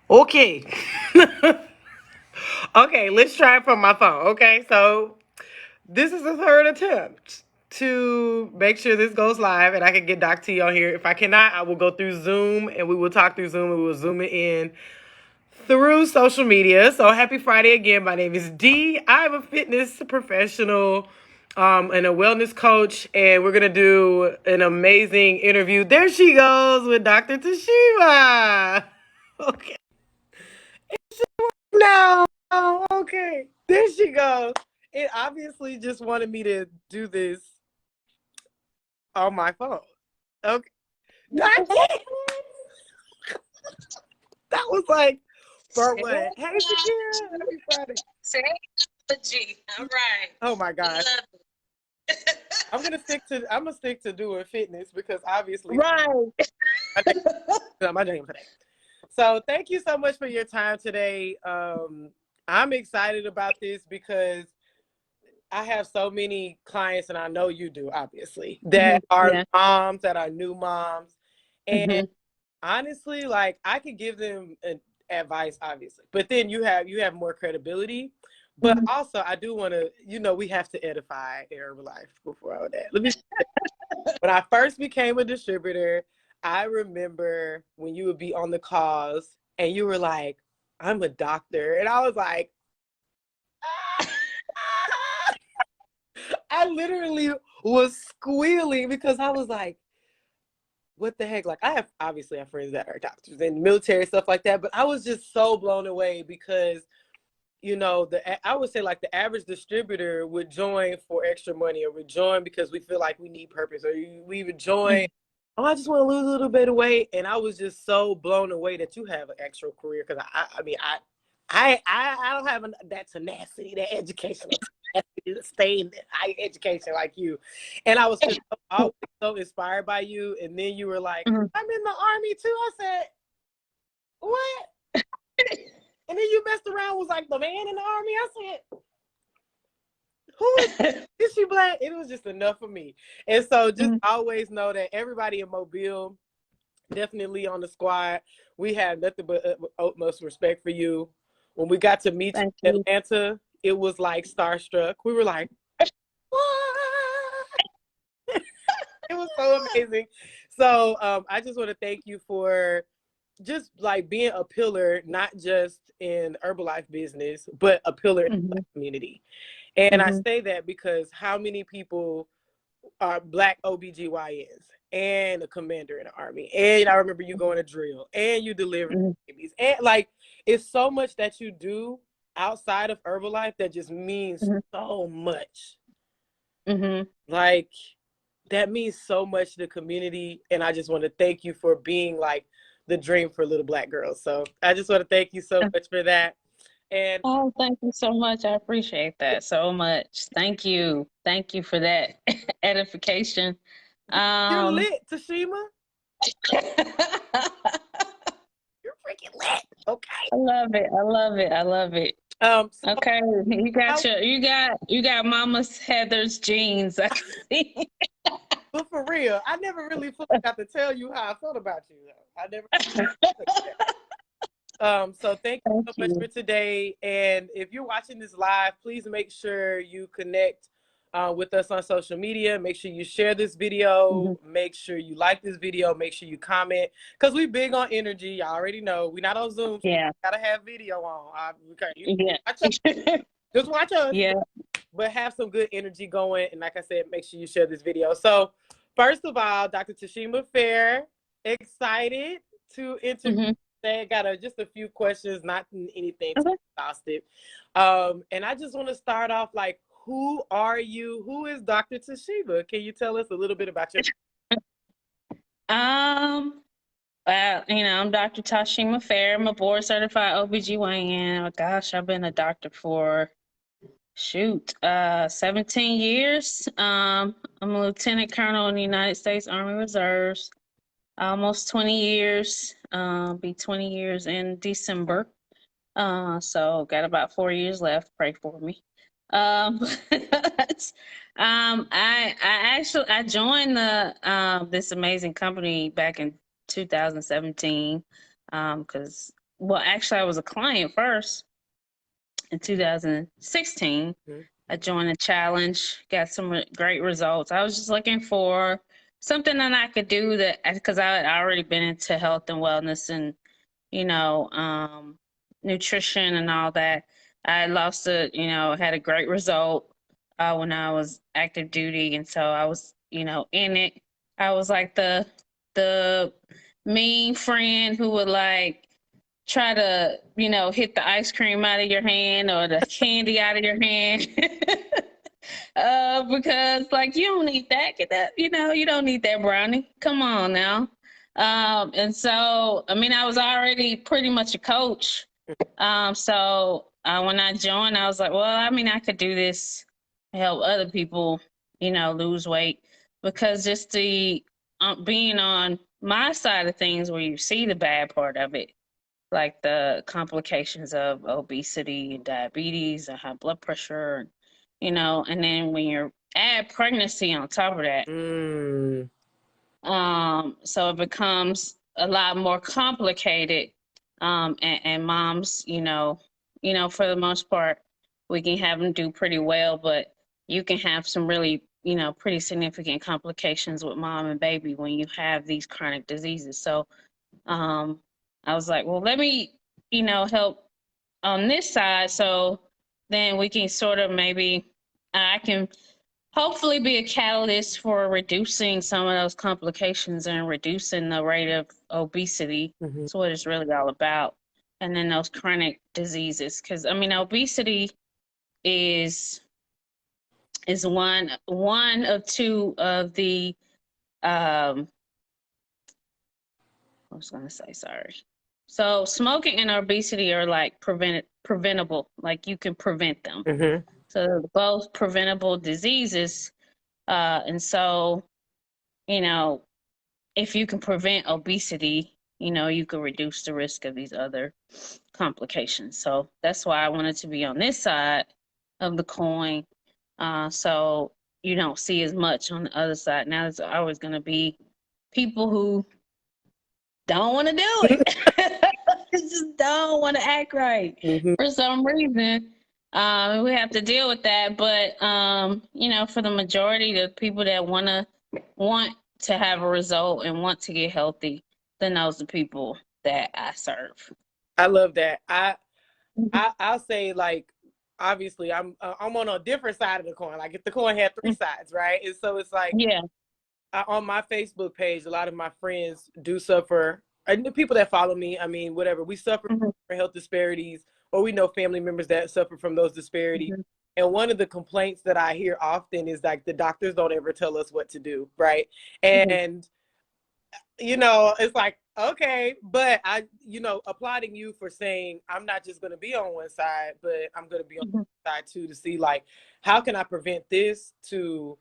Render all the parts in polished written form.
Okay. Okay, let's try it from my phone. Okay, so this is the third attempt to make sure this goes live and I can get Doc T on here. If I cannot, I will go through Zoom and we will talk through Zoom and we will zoom it in through social media. So happy Friday again. My name is Dee. I'm a fitness professional and a wellness coach, and we're gonna do an amazing interview. There she goes with Dr. Tasheema. Okay. No. Oh, okay. There she goes. It obviously just wanted me to do this on my phone. Okay. That's it. That was like for what? Hey, Shakira. Happy Friday. Technology. All right. Oh my gosh. Love it. I'm gonna stick to doing fitness because obviously Right. my dream today. So thank you so much for your time today. I'm excited about this because I have so many clients, and I know you do, obviously, that are Yeah. moms, that are new moms. And hmm honestly, like I could give them advice, obviously, but then you have more credibility. But also, I do want to, we have to edify Herbalife before all that. Let me. When I first became a distributor, I remember when you would be on the calls and you were like, "I'm a doctor," and I was like, I literally was squealing because I was like, what the heck? Like, I have friends that are doctors and military stuff like that, but I was just so blown away because, I would say like the average distributor would join for extra money or would join because we feel like we need purpose or we would join. Oh, I just want to lose a little bit of weight, and I was just so blown away that you have an actual career because I mean I don't have that tenacity, that educational tenacity to stay in higher education like you. And I was just always so inspired by you. And then you were like, Mhm. I'm in the army too. I said, what? And then you messed around, was like the man in the army. I said, who is she black? It was just enough for me. And so just Mhm. always know that everybody in Mobile, definitely on the squad, we have nothing but utmost respect for you. When we got to meet Thank you in you. Atlanta, it was like starstruck. We were like, what? It was so amazing. So I just want to thank you for just like being a pillar, not just in Herbalife business, but a pillar in the hmm Black community. And I hmm say that because how many people are Black OBGYNs and a commander in the army? And I remember you going to drill and you delivering hmm babies. And like, it's so much that you do outside of Herbalife that just means so much. hmm Like, that means so much to the community. And I just want to thank you for being like the dream for little Black girls. So I just want to thank you so much for that. And Oh, thank you so much. I appreciate that so much. Thank you. Thank you for that edification. you're Um, lit, Tasheema. You're freaking lit. Okay. I love it. I love it. I love it. So Okay, you got how, you got Mama's Heather's jeans. I see. but for real, I never really fully got to tell you how I felt about you though. I never. So thank you Thank so much for you. today. And if you're watching this live, please make sure you connect with us on social media. Make sure you share this video. Mhm. Make sure you like this video. Make sure you comment because we big on energy. Y'all already know we're not on Zoom, so Yeah, we gotta have video on. Okay, yeah, watch us. Just watch us, yeah. but have some good energy going. And like I said, make sure you share this video. So first of all, Dr. Tasheema Fair, excited to interview. hmm I got just a few questions, not anything too Okay. exhaustive. And I just want to start off like, who are you? Who is Dr. Tasheema? Can you tell us a little bit about your? Um, I'm Dr. Tasheema Fair. I'm a board certified OBGYN. Oh, gosh, I've been a doctor for 17 years. I'm a lieutenant colonel in the United States Army Reserves. Almost 20 years. Be 20 years in December. So got about 4 years left. Pray for me. But, I joined the this amazing company back in 2017 because well, actually, I was a client first in 2016. Mm-hmm. I joined the challenge, got some great results. I was just looking for something that I could do that because I had already been into health and wellness and you know, nutrition and all that. I lost a, had a great result when I was active duty, and so I was, in it. I was like the mean friend who would like try to, hit the ice cream out of your hand or the candy out of your hand. Because like you don't need that. Get that, you don't need that brownie. Come on now. And so I mean I was already pretty much a coach. So when I joined, I was like, well, I mean, I could do this to help other people, lose weight because just the being on my side of things where you see the bad part of it, like the complications of obesity and diabetes and high blood pressure, and then when you're add pregnancy on top of that, Mm. so it becomes a lot more complicated. And moms, for the most part, we can have them do pretty well, but you can have some really, pretty significant complications with mom and baby when you have these chronic diseases. So um, I was like, well, let me, help on this side. So then we can sort of maybe, I can hopefully be a catalyst for reducing some of those complications and reducing the rate of obesity. Mm-hmm. That's what it's really all about. And then those chronic diseases. Because I mean, obesity is one of two of the I was gonna say sorry. So smoking and obesity are like preventable, like you can prevent them. Mm-hmm. So they're both preventable diseases. And so, you know, if you can prevent obesity, you can reduce the risk of these other complications. So that's why I wanted to be on this side of the coin. So you don't see as much on the other side. Now there's always going to be people who don't want to do it. Just don't want to act right Mm-hmm. for some reason. We have to deal with that. But for the majority, the people that want to have a result and want to get healthy, then those are the people that I serve. I love that. I, Mhm. I I'll say like obviously I'm on a different side of the coin. Like if the coin had three sides, right? And so it's like Yeah. on my Facebook page, a lot of my friends do suffer. And the people that follow me, I mean, whatever, we suffer Mhm. from health disparities, or we know family members that suffer from those disparities. Mhm. And one of the complaints that I hear often is like the doctors don't ever tell us what to do, right? Mhm. And it's like, okay, but applauding you for saying I'm not just going to be on one side, but I'm going to be on Mhm. the side too to see like how can I prevent this to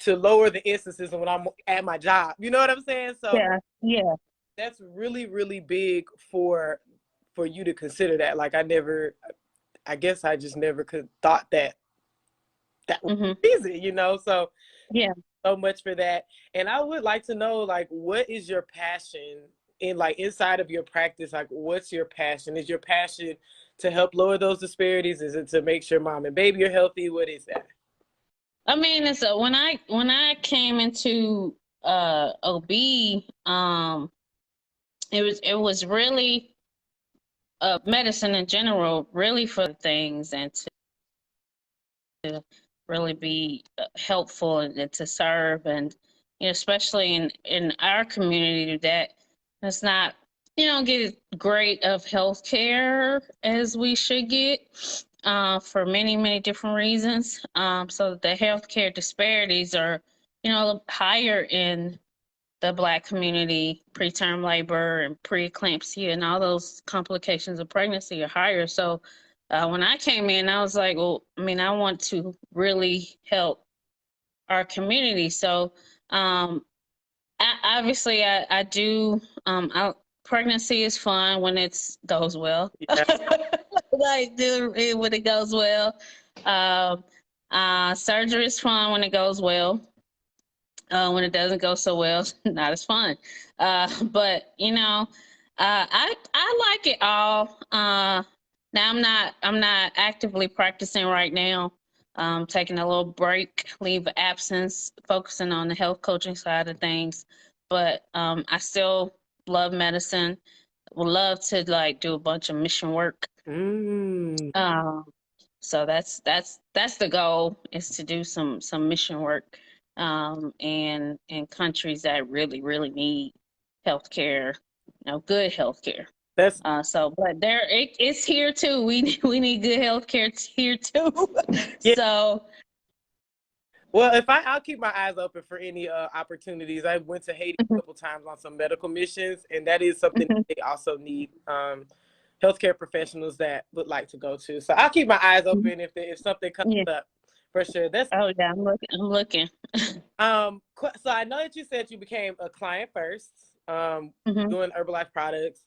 lower the instances when I'm at my job. You know what I'm saying? So Yeah. Yeah. that's really really big for you to consider that. Like I guess I just never could thought that was Hmm. easy. Yeah. So much for that. And I would like to know like what is your passion in like inside of your practice? Like what's your passion? Is your passion to help lower those disparities? Is it to make sure mom and baby are healthy? What is that? I mean, it's when I came into OB, it was really medicine in general, really for things and to really be helpful and to serve, and especially in our community that's not get great of health care as we should get for many many different reasons. So the healthcare disparities are higher in the Black community. Preterm labor and preeclampsia and all those complications of pregnancy are higher. So when I came in, I was like, well, I mean, I want to really help our community. So um, obviously, I do. Pregnancy is fun when it goes well. Yeah. Like do it when it goes well. Um, Surgery is fun when it goes well. When it doesn't go so well, not as fun. But I I like it all. Now I'm not actively practicing right now. Taking a little break, leave of absence, focusing on the health coaching side of things. But I still love medicine. Would love to like do a bunch of mission work. Mm. Um, so that's the goal, is to do some mission work in countries that really need healthcare, good healthcare. That's But it's here too. We need good healthcare here too. yeah. So Well, I'll keep my eyes open for any opportunities. I went to Haiti a mhm, couple times on some medical missions, and that is something mhm, they also need healthcare professionals that would like to go to. So I'll keep my eyes mhm. open if something comes Yeah. up for sure. That's Oh yeah, I'm looking. so I know that you said you became a client first, Mhm, doing Herbalife products.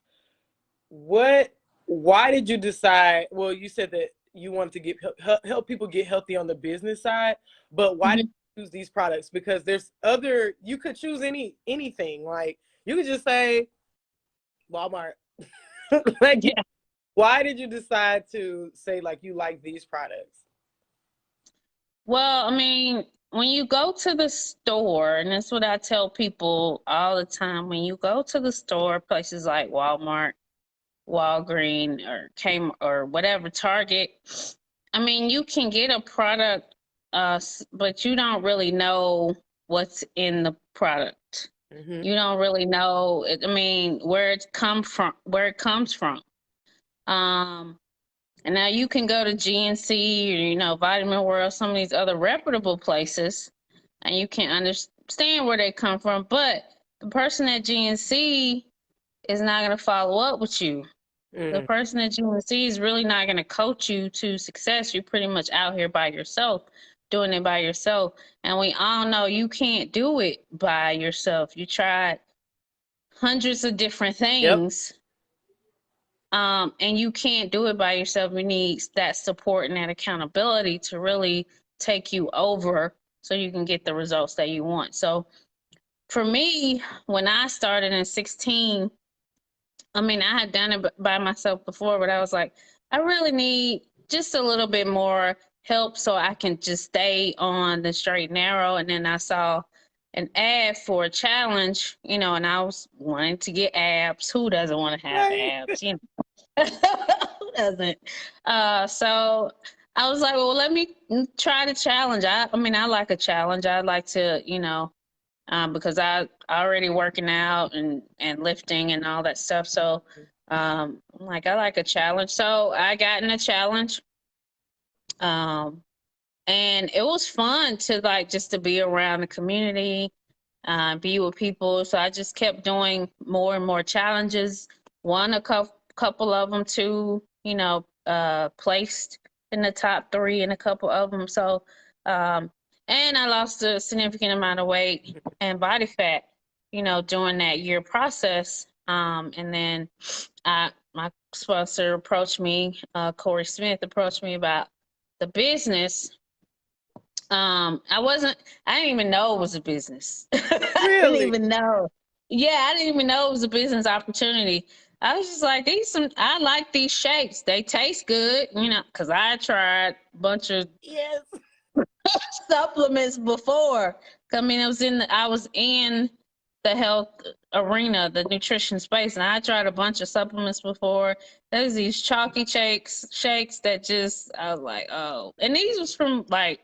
What? Why did you decide? Well, you said that you wanted to help people get healthy on the business side, but why did mhm. you choose these products? Because there's other. You could choose anything. Like you could just say Walmart. like, Yeah. why did you decide to say like you like these products? Well, I mean, when you go to the store, and that's what I tell people all the time, when you go to the store, places like Walmart, Walgreen, or Kmart, or whatever, Target, I mean, you can get a product, but you don't really know what's in the product. Mm-hmm. You don't really know, I mean, where it comes from. Um, and now you can go to GNC or, Vitamin World, some of these other reputable places, and you can understand where they come from. But the person at GNC is not going to follow up with you. The Mm. person at GNC is really not going to coach you to success. You're pretty much out here by yourself, doing it by yourself. And we all know you can't do it by yourself. You tried hundreds of different Yep. things, and you can't do it by yourself. You need that support and that accountability to really take you over so you can get the results that you want. So for me, when I started in 16, I mean, I had done it by myself before, but I was like, I really need just a little bit more help so I can just stay on the straight and narrow. And then I saw an ad for a challenge, and I was wanting to get abs. Who doesn't want to have Right. abs? Who doesn't? So I was like, well, let me try the challenge. I mean, I like a challenge. I like to, because I already working out and lifting and all that stuff. So, like, I like a challenge. So I got in a challenge. Um, and it was fun to like just to be around the community, be with people. So I just kept doing more and more challenges. Won a couple of them too. Placed in the top three in a couple of them. So, and I lost a significant amount of weight and body fat. During that year process. And then my sponsor approached me. Corey Smith approached me about the business. I didn't even know it was a business. I didn't Really? even know. Yeah, I didn't even know it was a business opportunity. I was just like, I like these shakes. They taste good, because I tried a bunch of Yes. supplements before. I mean, I was in the health arena, the nutrition space, and I tried a bunch of supplements before. There's these chalky shakes that just, I was like, oh, and these was from like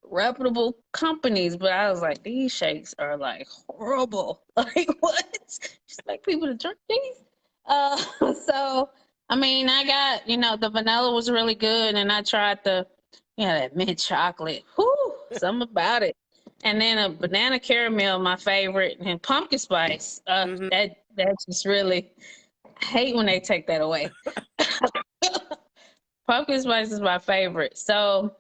reputable companies, but I was like, these shakes are like horrible. Like, what? Just like people to drink these. So I mean, I got, the vanilla was really good, and I tried that mint chocolate. Whoo, something about it. And then a banana caramel, my favorite, and pumpkin spice. Mm-hmm. That's just really, I hate when they take that away. Pumpkin spice is my favorite. So,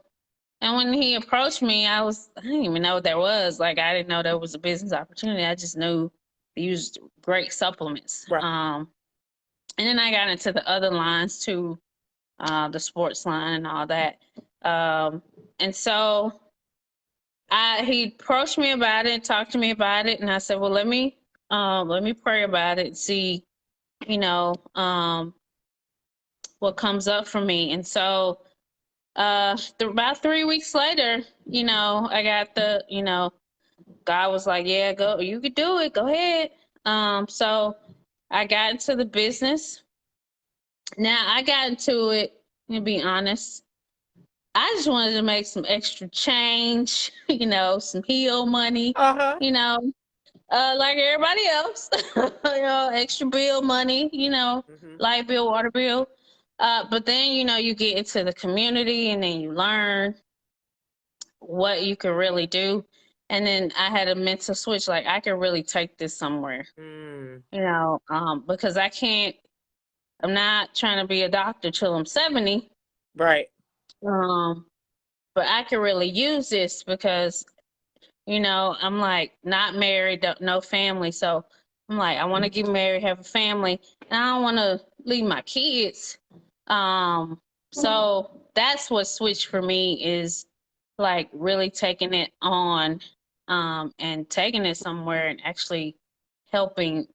and when he approached me, I didn't even know what that was. Like, I didn't know there was a business opportunity. I just knew they used great supplements. Right. And then I got into the other lines too, the sports line and all that. And so he approached me about it, talked to me about it, and I said, well, let me pray about it and see, you know, what comes up for me. And so about 3 weeks later, I got God was like, yeah, go, you could do it, go ahead. So I got into the business. Now I got into it, to be honest, I just wanted to make some extra change, some heel money, Uh-huh. you know, like everybody else, extra bill money, Hmm. light bill, water bill. But then, you get into the community and then you learn what you can really do. And then I had a mental switch, like I can really take this somewhere, Mm. because I'm not trying to be a doctor till I'm 70. Right. Um, but I can really use this because I'm like not married, no family. So I'm like, I want to get married, have a family, and I don't want to leave my kids. Um, so that's what switched for me is like really taking it on, and taking it somewhere and actually helping,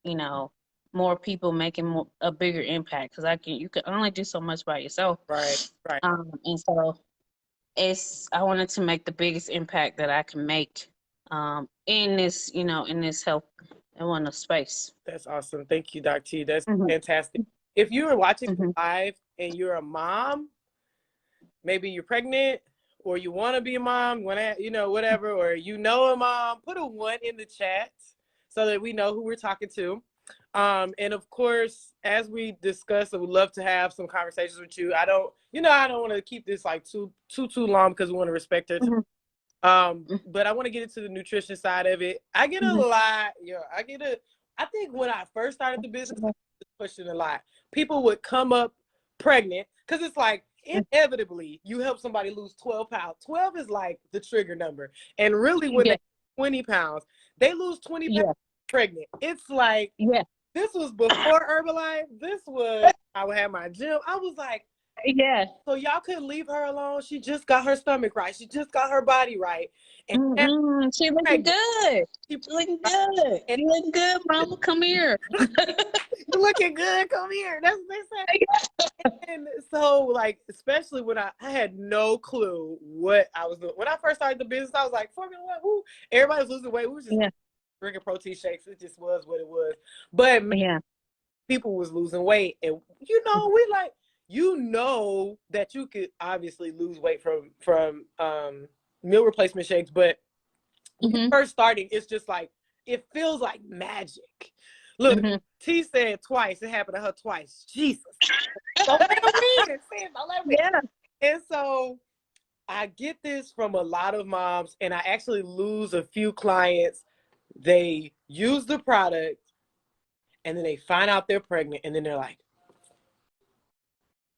you know, more people making a bigger impact because you can only do so much by yourself. Right. Right. And so I wanted to make the biggest impact that I can make, in this health and wellness space. That's awesome. Thank you, Doc T. That's Hmm. fantastic. If you are watching Hmm. live and you're a mom, maybe you're pregnant or you want to be a mom, want to, whatever, or a mom, put a one in the chat so that we know who we're talking to. And of course, as we discussed, I would love to have some conversations with you. I don't want to keep this like too long because we want to respect her. Hmm. But I want to get into the nutrition side of it. I get a Hmm. lot. I think when I first started the business, I get this question a lot. People would come up pregnant because it's like inevitably you help somebody lose 12 pounds. 12 is like the trigger number. And really, when Yeah, they 20 pounds, they lose 20 pounds yeah, pregnant. It's like, yeah, this was before Herbalife. This was, I would have my gym. I was like, yeah. so y'all couldn't leave her alone. She just got her stomach right. She just got her body right. And now Mm-mm. She she's looking pregnant. good. She, She looking good. and You looking good, mama? Come here. you looking good. Come here. That's what they say. And so, like, especially when I had no clue what I was doing. When I first started the business, I was like, Formula One, woo. Everybody was losing weight. We was just Yeah, drinking protein shakes. It just was what it was. But yeah. people was losing weight. And, we like, that you could obviously lose weight from meal replacement shakes. But when you're Hmm. first starting, it's just like, it feels like magic. Look, Hmm. T said twice. It happened to her twice. Jesus. Don't let them win. Don't let them win. Yeah. And so I get this from a lot of moms, and I actually lose a few clients. They use the product, and then they find out they're pregnant, and then they're like,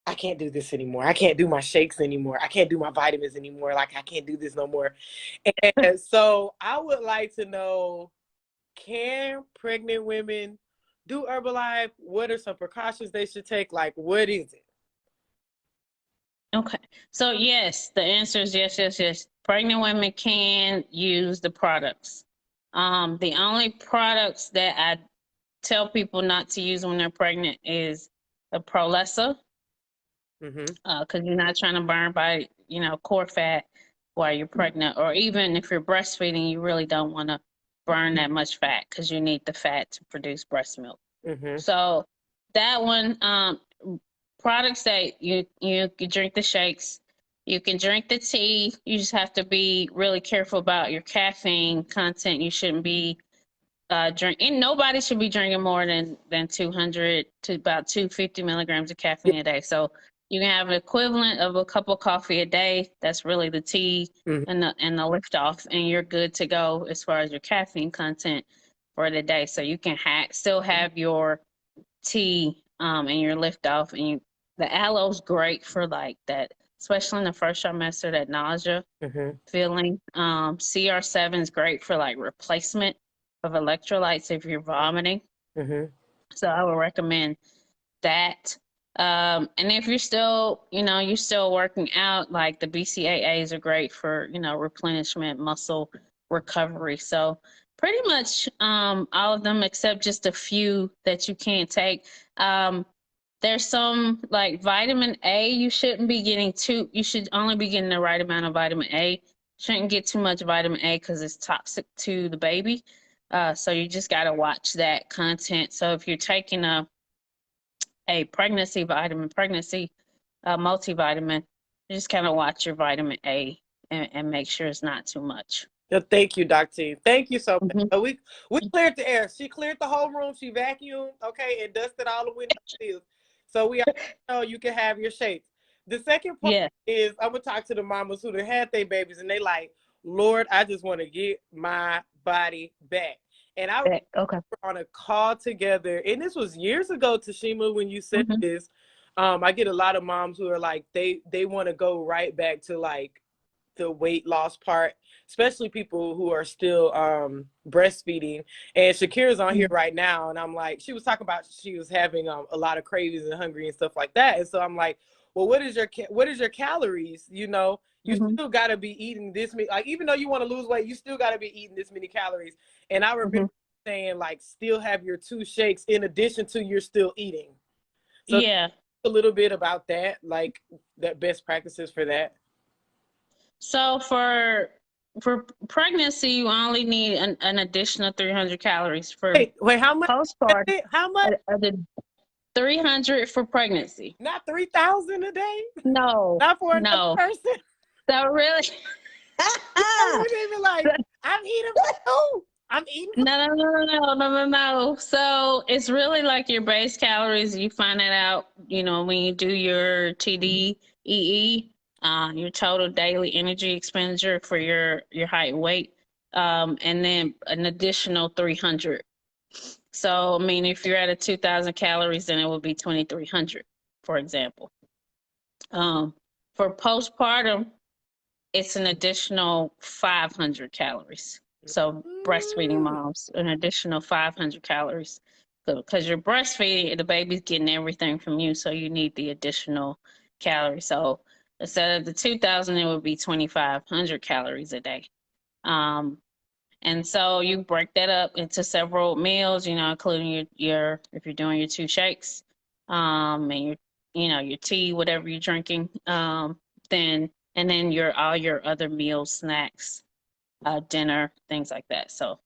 I can't do this anymore. I can't do my shakes anymore. I can't do my vitamins anymore. Like, I can't do this no more. And so I would like to know, can pregnant women do Herbalife? What are some precautions they should take? Like, what is it? Okay. So yes, the answer is yes, yes, yes. Pregnant women can use the products. The only products that I tell people not to use when they're pregnant is the Prolesa, Mm-hmm. because you're not trying to burn by core fat while you're pregnant, or even if you're breastfeeding, you really don't want to burn that much fat because you need the fat to produce breast milk. Mm-hmm. So that one, products that you can drink the shakes, you can drink the tea. You just have to be really careful about your caffeine content. You shouldn't be and nobody should be drinking more than 200 to about 250 milligrams of Yeah. caffeine a day. So you can have an equivalent of a cup of coffee a day. That's really the tea Mm-hmm. and the lift off, and you're good to go as far as your caffeine content for the day. So you can still have your tea, and your lift off, and the aloe's great for like that, especially in the first trimester, that nausea Mm-hmm. feeling. CR7 is great for like replacement of electrolytes if you're vomiting. Mm-hmm. So I would recommend that. And if you're still working out, like the BCAAs are great for, replenishment, muscle recovery. So Pretty much all of them except just a few that you can't take. There's some like vitamin A you shouldn't be getting too. You should only be getting the right amount of vitamin A. Shouldn't get too much vitamin A because it's toxic to the baby. So you just got to watch that content. So if you're taking a pregnancy vitamin, pregnancy multivitamin, you just kind of watch your vitamin A and make sure it's not too much. Thank you, Dr. Thank you so much. Hmm. We cleared the air. She cleared the whole room. She vacuumed, okay, and dusted all the windows. So we know you can have your shakes. The second part Yeah. is I'm gonna talk to the mamas who had their babies and they like, Lord, I just want to get my body back. And I remember Okay. on a call together, and this was years ago, Tasheema, when you said Hmm. this. I get a lot of moms who are like, they want to go right back to like the weight loss part, especially people who are still breastfeeding. And Shakira's on here right now, and I'm like, she was talking about she was having a lot of cravings and hungry and stuff like that. And so I'm like, well, what is your calories? You know, you Hmm. still got to be eating this many. Like, even though you want to lose weight, you still got to be eating this many calories. And I remember saying like, still have your 2 shakes in addition to you're still eating. So Yeah. a little bit about that, like that best practices for that. So for pregnancy, you only need an additional 300 calories. For Wait, how much? postpartum, How much? the 300 for pregnancy. Not 3,000 a day. No, Not for another no. person. So really, I wouldn't even like. I'm eating for two. I'm eating for. no, no, no, no, no, no, no, no. So it's really like your base calories. You find that out, when you do your TDEE, your total daily energy expenditure for your height and weight, and then an additional 300. So, I mean, if you're at a 2,000 calories, then it would be 2,300, for example. Um, for postpartum, it's an additional 500 calories. So breastfeeding moms, an additional 500 calories. Because you're breastfeeding, the baby's getting everything from you, so you need the additional calories. So instead of the 2,000, it would be 2,500 calories a day. Um, and so you break that up into several meals, including your if you're doing your 2 shakes, and your tea, whatever you're drinking, then and then your all your other meals, snacks, dinner, things like that. So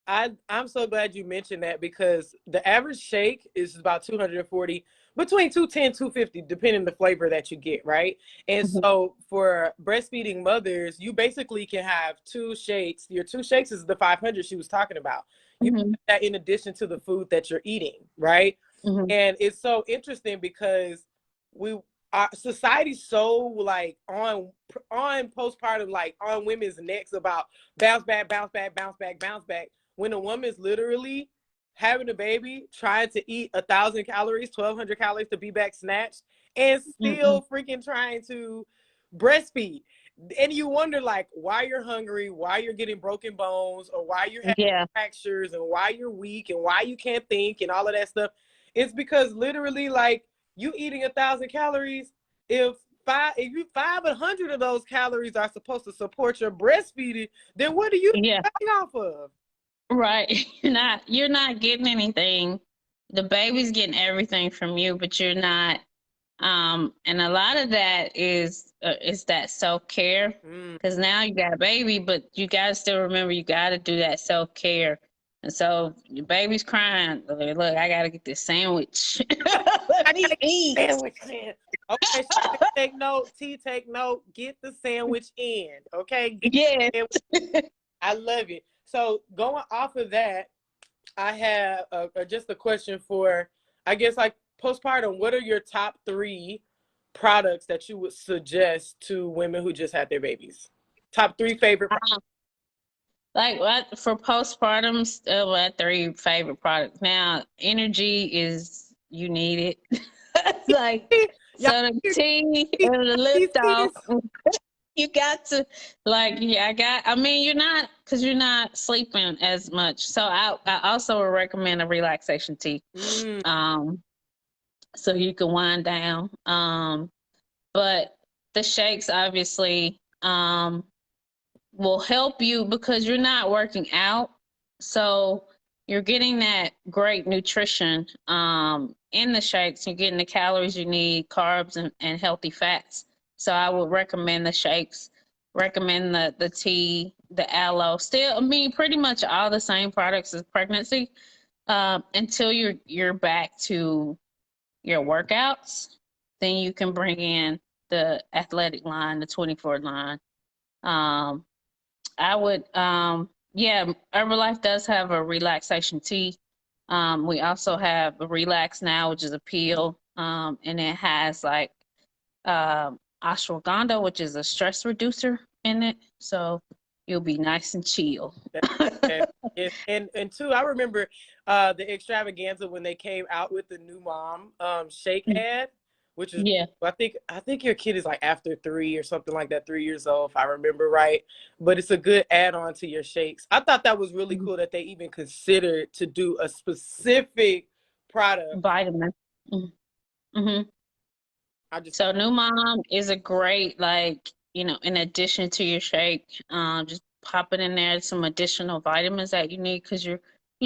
I'm so glad you mentioned that because the average shake is about 240, between 210, 250, depending on the flavor that you get, right? And mhm, so for breastfeeding mothers, you basically can have 2 shakes. Your 2 shakes is the 500 she was talking about. You mhm, have that in addition to the food that you're eating, right? mhm. And it's so interesting because we our society's so like on postpartum, like on women's necks about bounce back, bounce back, bounce back, bounce back, when a woman's literally having a baby, trying to eat 1,000 calories, 1,200 calories to be back snatched, and Mm-mm. still freaking trying to breastfeed. And you wonder like why you're hungry, why you're getting broken bones, or why you're having Yeah, fractures, and why you're weak, and why you can't think, and all of that stuff. It's because literally like you eating 1,000 calories, if you 500 of those calories are supposed to support your breastfeeding, then what are you yeah, eating off of? right. You're not getting anything. The baby's getting everything from you, but you're not. And a lot of that is that self care, Mm. because now you got a baby, but you got to still remember you got to do that self care. And so your baby's crying. Look, I got to get this sandwich. Let I me gotta eat. get the sandwich in. Okay, so take note. T, take note. Get the sandwich in. Okay, get Yes. the sandwich. I love it. So going off of that, I have just a question for, I guess, like postpartum. What are your top 3 products that you would suggest to women who just had their babies? Top 3 favorite Um, like what for postpartum, my 3 favorite products. Now, energy is you need it. Like products. Y'all so the hear tea these, and the lip sis? off. You got to like yeah, I mean you're not because you're not sleeping as much. So I also would recommend a relaxation tea. Mm, Um so you can wind down. But the shakes obviously will help you because you're not working out. So you're getting that great nutrition in the shakes. You're getting the calories you need, carbs, and healthy fats. So I would recommend the shakes, recommend the tea, the aloe. Still, I mean, pretty much all the same products as pregnancy until you're back to your workouts. Then you can bring in the athletic line, the 24 line. Um, I would, yeah, Herbalife does have a relaxation tea. We also have a Relax Now, which is a peel, and it has like ashwagandha, which is a stress reducer in it. So you'll be nice and chill. That, yes. And two, I remember the extravaganza when they came out with the new mom shake ad, which is Yeah. I think your kid is like after 3 or something like that, 3 years old, if I remember right. But it's a good add-on to your shakes. I thought that was really cool that they even considered to do a specific product. Vitamin. Mm-hmm. I just So New Mom is a great, like, in addition to your shake, just popping in there some additional vitamins that you need because you're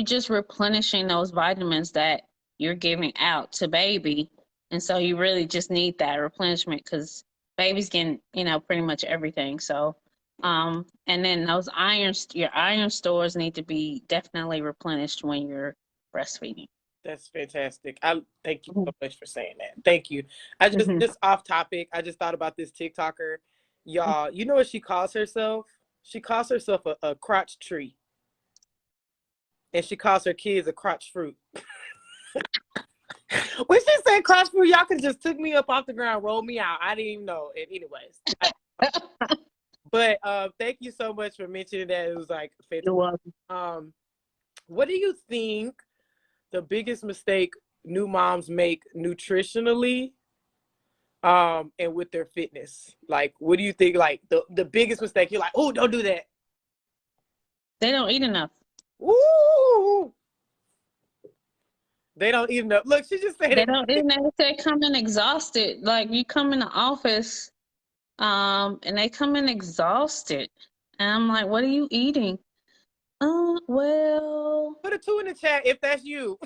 just replenishing those vitamins that you're giving out to baby. And so you really just need that replenishment because baby's getting, pretty much everything. So and then those your iron stores need to be definitely replenished when you're breastfeeding. That's fantastic. I thank you so much for saying that. Thank you. I Mm-hmm. just off topic. I just thought about this TikToker. Y'all, you know what she calls herself? She calls herself a crotch tree. And she calls her kids a crotch fruit. When she said crotch fruit, y'all could just took me up off the ground, rolled me out. I didn't even know. And anyways. But thank you so much for mentioning that. It was like fantastic. You're welcome. What do you think the biggest mistake new moms make nutritionally and with their fitness? Like, what do you think, like the biggest mistake? You're like, oh, don't do that. They don't eat enough. Ooh, they don't eat enough. Look, she just said They it. don't eat enough. They come in exhausted. Like you come in the office, and they come in exhausted. And I'm like, what are you eating? Well, Put a 2 in the chat if that's you.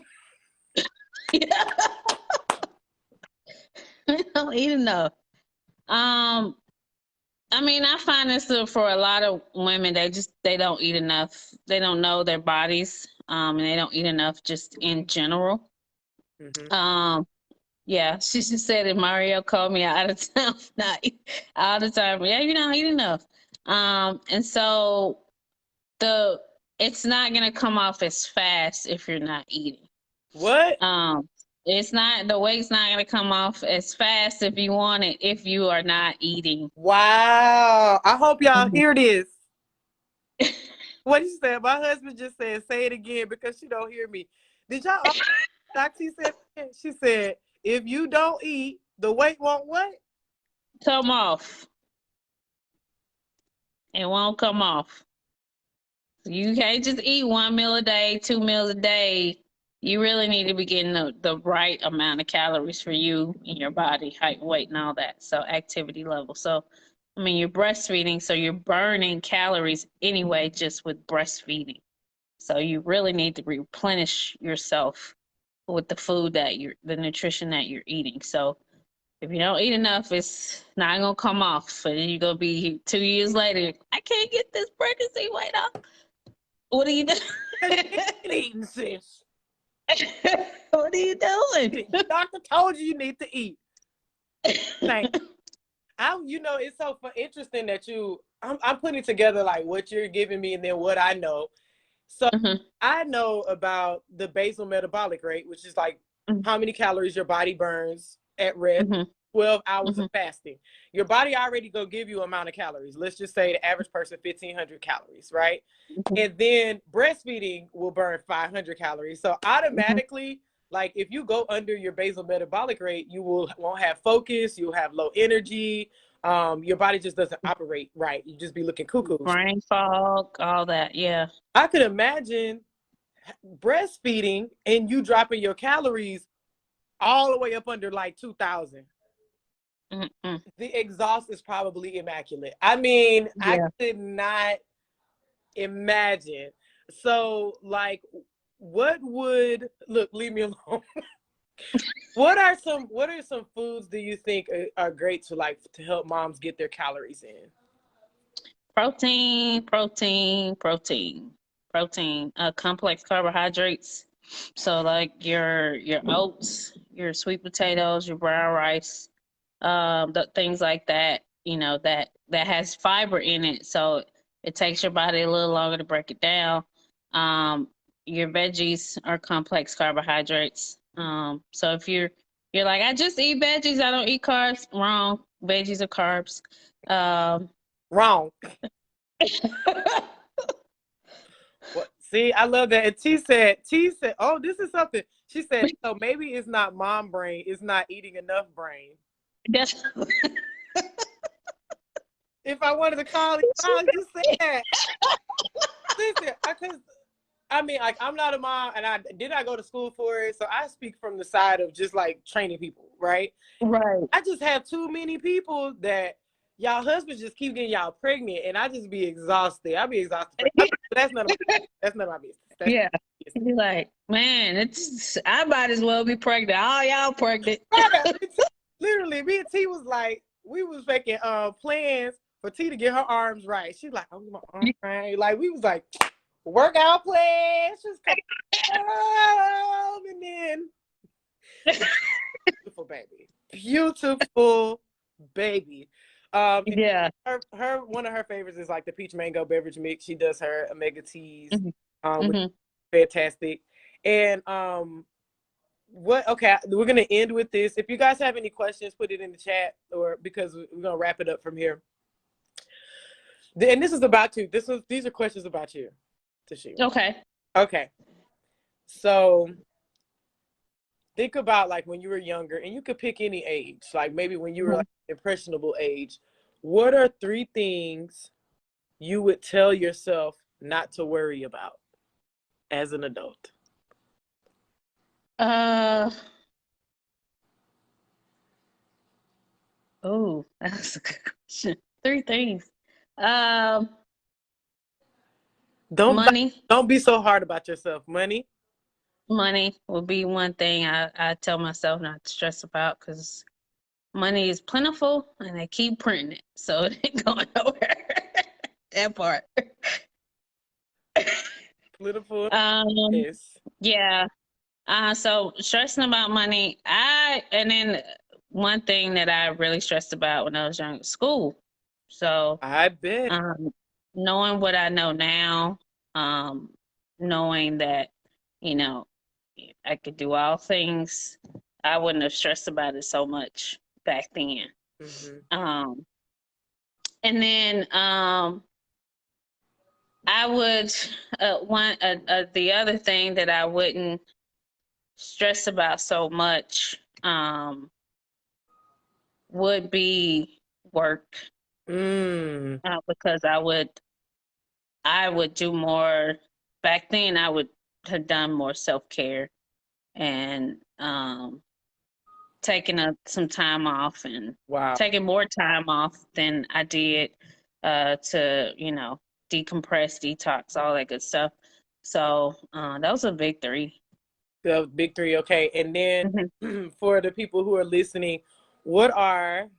yeah. They don't eat enough. Um, I mean, I find this for a lot of women, they don't eat enough. They don't know their bodies, and they don't eat enough just in general. Mm-hmm. Yeah, she just said that Mario called me out of town not all the time. Yeah, you don't eat enough. And so the it's not gonna come off as fast if you're not eating. What? Um, it's not the weight's not gonna come off as fast if you want it if you are not eating. Wow. I hope y'all Mhm. hear this. What you said? My husband just said, say it again because she don't hear me. Did y'all? Doxy said, she said, if you don't eat, the weight won't what? Come off. It won't come off. You can't just eat one meal a day, 2 meals a day. You really need to be getting the right amount of calories for you and your body, height, weight, and all that. So activity level. So, I mean, you're breastfeeding, so you're burning calories anyway just with breastfeeding. So you really need to replenish yourself with the food the nutrition that you're eating. So if you don't eat enough, it's not gonna come off. So then you're gonna be 2 years later. I can't get this pregnancy weight off. What are you doing? Eating, sis. What are you doing? The doctor told you need to eat. Thank you. It's so interesting that I'm putting together like what you're giving me and then what I know. So Mhm, I know about the basal metabolic rate, which is like mhm, how many calories your body burns at rest, mhm, 12 hours of mhm, fasting. Your body already gonna give you amount of calories. Let's just say the average person 1,500 calories, right? mhm, And then breastfeeding will burn 500 calories. So mhm. automatically, like if you go under your basal metabolic rate, won't have focus. You'll have low energy. Your body just doesn't operate right. You just be looking cuckoo. Brain fog, all that. Yeah. I could imagine breastfeeding and you dropping your calories all the way up under like 2,000. Mm-mm. The exhaust is probably immaculate. I mean, I Yeah. could not imagine. So, like, what would look? Leave me alone. What are some foods do you think are great to like to help moms get their calories in? Protein, protein, protein, protein. Complex carbohydrates. So like your oats, your sweet potatoes, your brown rice, things like that. You know that has fiber in it, so it takes your body a little longer to break it down. Um, your veggies are complex carbohydrates. So if you're like, I just eat veggies, I don't eat carbs. Wrong. Veggies are carbs. Um, Wrong. What? See, I love that. And T said, oh, this is something. She said, so maybe it's not mom brain, it's not eating enough brain. that's If I wanted to call it, I just say that. Listen, because I mean, like, I'm not a mom, and I go to school for it, so I speak from the side of just like training people, right? right. I just have too many people that y'all husbands just keep getting y'all pregnant, and I just be exhausted. I be exhausted. That's none of my business. That's Yeah. business. You're like, man, it's I might as well be pregnant. All y'all pregnant. Right. Literally, me and T was like, we was making plans for T to get her arms right. She's like, oh, my arms right. Like, we was like, workout plans. Just come home, and then beautiful baby, beautiful baby. Yeah. Her one of her favorites is like the peach mango beverage mix. She does her omega teas, hmm which is hmm fantastic. And what? Okay, we're gonna end with this. If you guys have any questions, put it in the chat, or because we're gonna wrap it up from here. And this is about you. These are questions about you, Tasheema. Okay. Okay, so think about like when you were younger, and you could pick any age, like maybe when you were Mhm. like impressionable age. What are three things you would tell yourself not to worry about as an adult? Uh oh, that's a good question. Three things. Um, Don't money. don't be so hard about yourself. Money. Money will be one thing I tell myself not to stress about because money is plentiful and they keep printing it, so it ain't going nowhere. That part. Political. Um, Yes. yeah. So stressing about money, and then one thing that I really stressed about when I was young, school. So, I bet. um, knowing what I know now, um, knowing that, you know, I could do all things, I wouldn't have stressed about it so much back then. Mm-hmm. Um, and then I would the other thing that I wouldn't stress about so much would be work, Mm. because I would do more back then. I would have done more self-care and taking some time off and Wow. taking more time off than I did to decompress, detox, all that good stuff. So that was a big three. The big three. Okay. And then Mhm. for the people who are listening, what are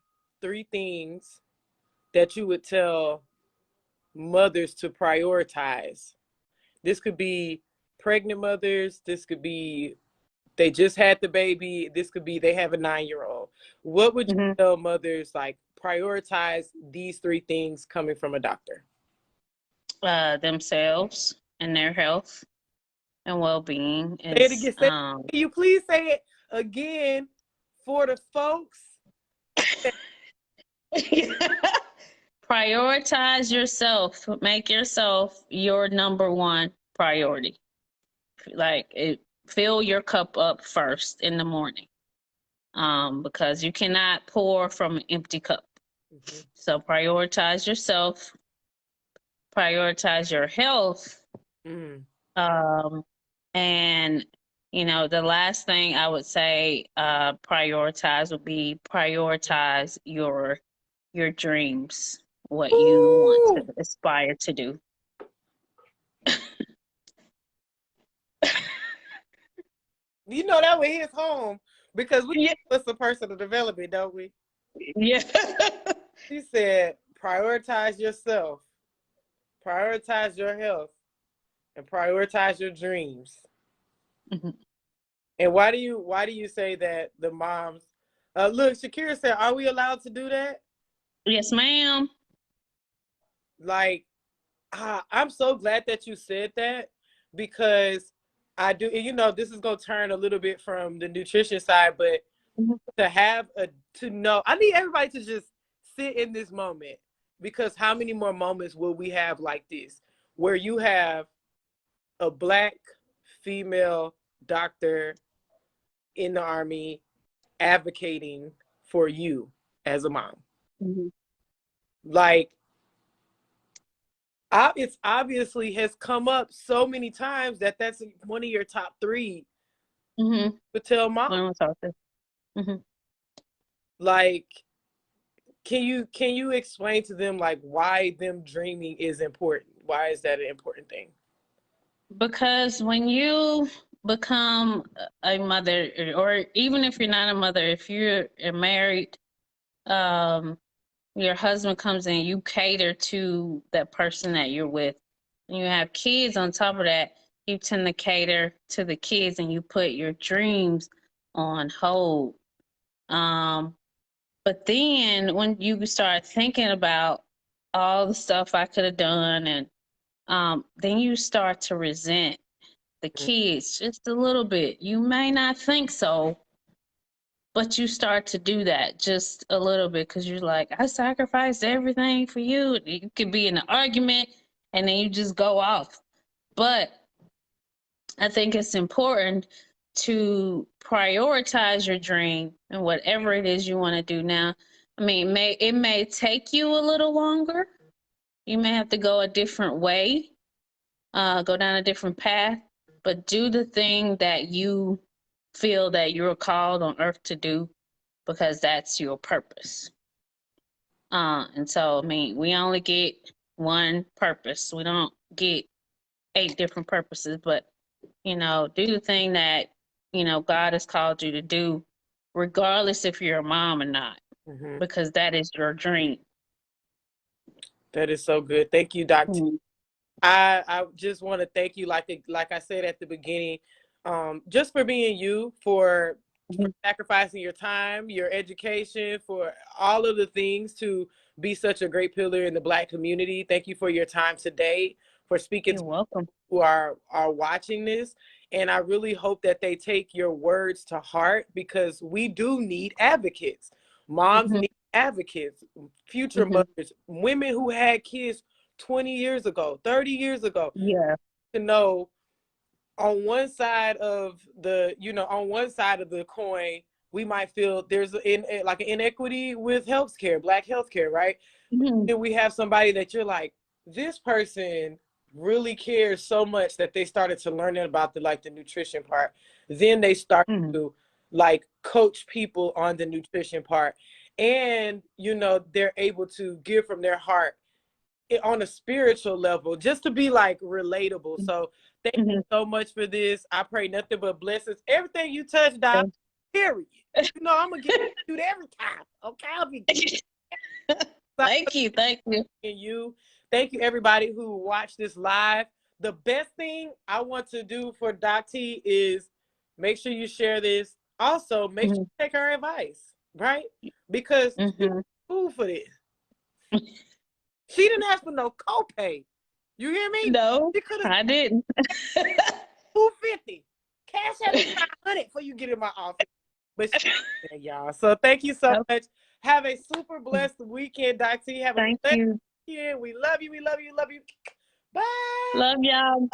three things that you would tell mothers to prioritize? This could be pregnant mothers. This could be they just had the baby. This could be they have a 9-year-old. What would you Mhm. tell mothers like prioritize these three things coming from a doctor? Themselves and their health and well-being Say it is again. Can you please say it again for the folks? prioritize yourself. Make yourself your number one priority. Fill your cup up first in the morning, because you cannot pour from an empty cup. Mm-hmm. So prioritize yourself, prioritize your health, Mm. um, and the last thing I would say prioritize would be prioritize your dreams, what you want to Ooh, aspire to do. You know that was his home because we Yeah. put some personal development, don't we? Yeah. He said, prioritize yourself, prioritize your health, and prioritize your dreams. Mhm. And why do you say that the moms? Look, Shakira said, "Are we allowed to do that?" Yes, ma'am. Like, I'm so glad that you said that because I do. And, this is gonna turn a little bit from the nutrition side, but Mhm. to have to know, I need everybody to just sit in this moment because how many more moments will we have like this, where you have a Black female doctor in the Army advocating for you as a mom? Mhm. Like, it's obviously has come up so many times that that's one of your top three Mhm. to tell mom. Women's health. Mhm. Like, can you explain to them like why them dreaming is important? Why is that an important thing? Because when you become a mother, or even if you're not a mother, if you're married, um, your husband comes in, you cater to that person that you're with. And you have kids on top of that, you tend to cater to the kids and you put your dreams on hold. Um, but then when you start thinking about all the stuff I could have done, and then you start to resent the kids just a little bit. You may not think so, but you start to do that just a little bit because you're like, I sacrificed everything for you. You could be in an argument and then you just go off. But I think it's important to prioritize your dream and whatever it is you want to do now. I mean, it may take you a little longer. You may have to go a different way, go down a different path, but do the thing that you feel that you're called on earth to do because that's your purpose. And so, I mean, we only get one purpose. We don't get 8 different purposes, but do the thing that God has called you to do, regardless if you're a mom or not, Mm-hmm. because that is your dream. That is so good. Thank you, Dr. Mhm. I just want to thank you, like I said at the beginning, just for being you, for Mhm. sacrificing your time, your education, for all of the things to be such a great pillar in the Black community. Thank you for your time today, for speaking You're to welcome. who are watching this. And I really hope that they take your words to heart because we do need advocates. Moms Hmm. need advocates, future Hmm. mothers, women who had kids 20 years ago, 30 years ago, Yeah. to know on one side of the coin, we might feel there's like an inequity with healthcare, Black healthcare, right? Hmm. Then we have somebody that you're like, this person really cares so much that they started to learn about the nutrition part. Then they start Hmm. to like coach people on the nutrition part. And they're able to give from their heart on a spiritual level, just to be like relatable. So thank Hmm. you so much for this. I pray nothing but blessings. Everything you touch, Doc, period. I'm gonna get you every time. Okay, I'll be Thank you. Thank you. you. Thank you, everybody who watched this live. The best thing I want to do for Doc T is make sure you share this. Also, make sure Hmm. you take her advice, right? Because she's Hmm. cool for this. She didn't ask for no copay. You hear me? No, She could have I didn't. 250. Cash at me 500 before you get in my office. But yeah, y'all. So thank you so Nope. much. Have a super blessed weekend, Doc T. Have a Thank blessed you. weekend. We love you. We love you. Love you. Bye. Love y'all.